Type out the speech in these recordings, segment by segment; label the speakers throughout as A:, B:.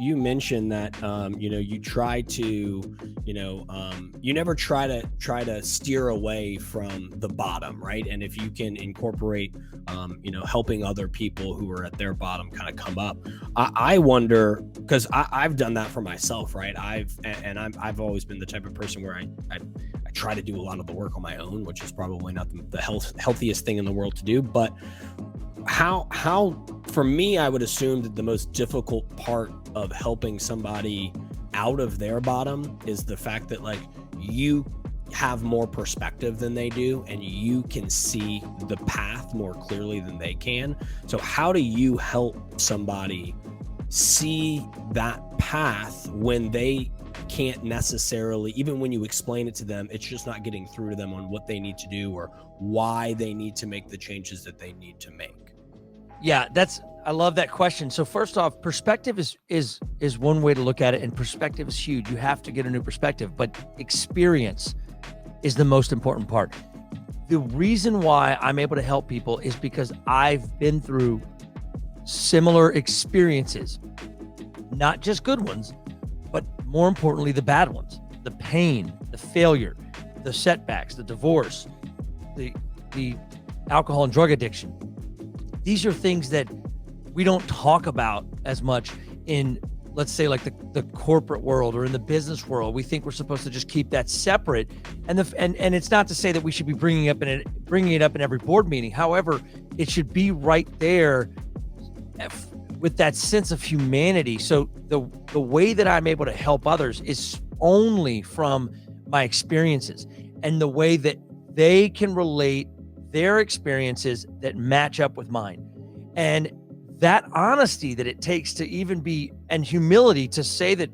A: you mentioned that you try to you never try to steer away from the bottom, right? And if you can incorporate helping other people who are at their bottom kind of come up. I wonder, because I've done that for myself, right? I've always been the type of person where I try to do a lot of the work on my own, which is probably not the healthiest thing in the world to do. But how for me, I would assume that the most difficult part of helping somebody out of their bottom is the fact that, like, you have more perspective than they do, and you can see the path more clearly than they can. So how do you help somebody see that path when they can't necessarily, even when you explain it to them, it's just not getting through to them on what they need to do or why they need to make the changes that they need to make?
B: Yeah, I love that question. So first off, perspective is one way to look at it, and perspective is huge. You have to get a new perspective, but experience is the most important part. The reason why I'm able to help people is because I've been through similar experiences, not just good ones, but more importantly, the bad ones, the pain, the failure, the setbacks, the divorce, the alcohol and drug addiction. These are things that we don't talk about as much in, let's say, like the corporate world or in the business world. We think we're supposed to just keep that separate. And it's not to say that we should be bringing it up in every board meeting. However, it should be right there with that sense of humanity. So the way that I'm able to help others is only from my experiences and the way that they can relate their experiences that match up with mine. And that honesty that it takes to even be, and humility to say that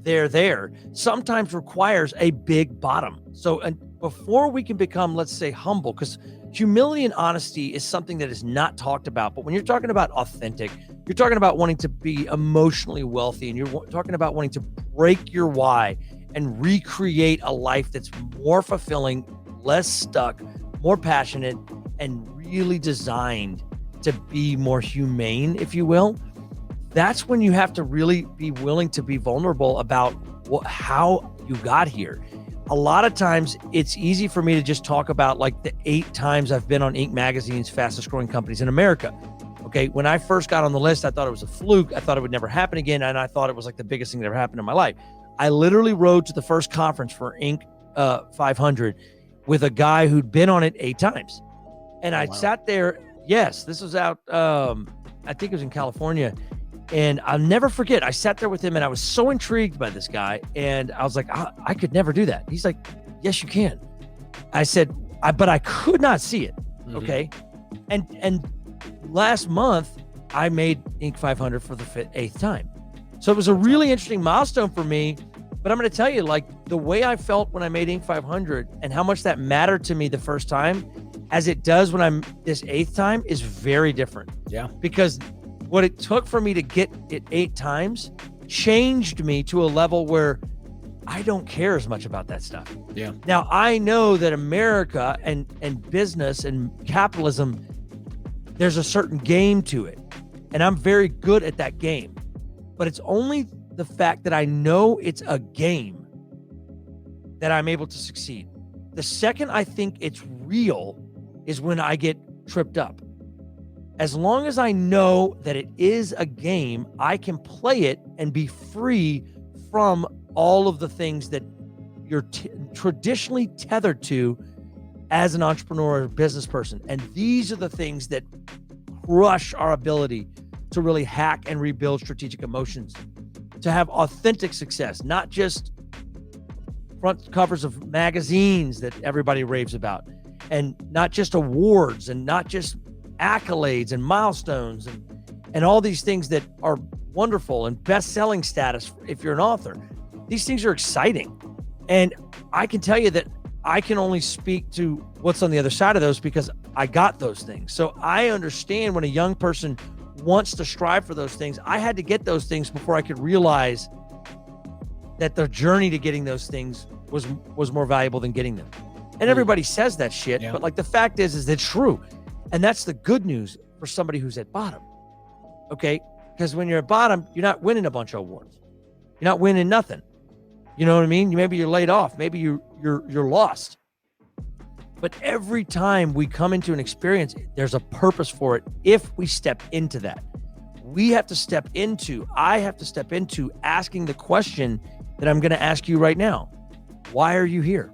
B: they're there, sometimes requires a big bottom. So, and before we can become, let's say, humble, because humility and honesty is something that is not talked about. But when you're talking about authentic, you're talking about wanting to be emotionally wealthy, and you're talking about wanting to break your why and recreate a life that's more fulfilling, less stuck, more passionate, and really designed to be more humane, if you will. That's when you have to really be willing to be vulnerable about how you got here. A lot of times it's easy for me to just talk about like the 8 times I've been on Inc. magazine's fastest growing companies in America. Okay. When I first got on the list, I thought it was a fluke. I thought it would never happen again. And I thought it was like the biggest thing that ever happened in my life. I literally rode to the first conference for Inc. 500 with a guy who'd been on it 8 times. And I sat there. Yes, this was out, I think it was in California. And I'll never forget, I sat there with him and I was so intrigued by this guy. And I was like, I could never do that. He's like, yes, you can. I said, but I could not see it. Mm-hmm. Okay. And last month I made Inc. 500 for the 8th time. So it was a really interesting milestone for me. But I'm going to tell you, like, the way I felt when I made Inc. 500 and how much that mattered to me the first time as it does when I'm this 8th time is very different. Yeah. Because what it took for me to get it 8 times changed me to a level where I don't care as much about that stuff. Yeah. Now I know that America and business and capitalism, there's a certain game to it. And I'm very good at that game, but it's only the fact that I know it's a game that I'm able to succeed. The second I think it's real is when I get tripped up. As long as I know that it is a game, I can play it and be free from all of the things that you're traditionally tethered to as an entrepreneur or business person. And these are the things that crush our ability to really hack and rebuild strategic emotions, to have authentic success, not just front covers of magazines that everybody raves about, and not just awards and not just accolades and milestones and all these things that are wonderful and best-selling status if you're an author. These things are exciting. And I can tell you that I can only speak to what's on the other side of those because I got those things. So I understand when a young person wants to strive for those things, I had to get those things before I could realize that the journey to getting those things was more valuable than getting them. And everybody says that shit, but like the fact is it's true. And that's the good news for somebody who's at bottom. Okay. Because when you're at bottom, you're not winning a bunch of awards. You're not winning nothing. You know what I mean? Maybe you're laid off. Maybe you're lost. But every time we come into an experience, there's a purpose for it if we step into that. I have to step into asking the question that I'm going to ask you right now. Why are you here?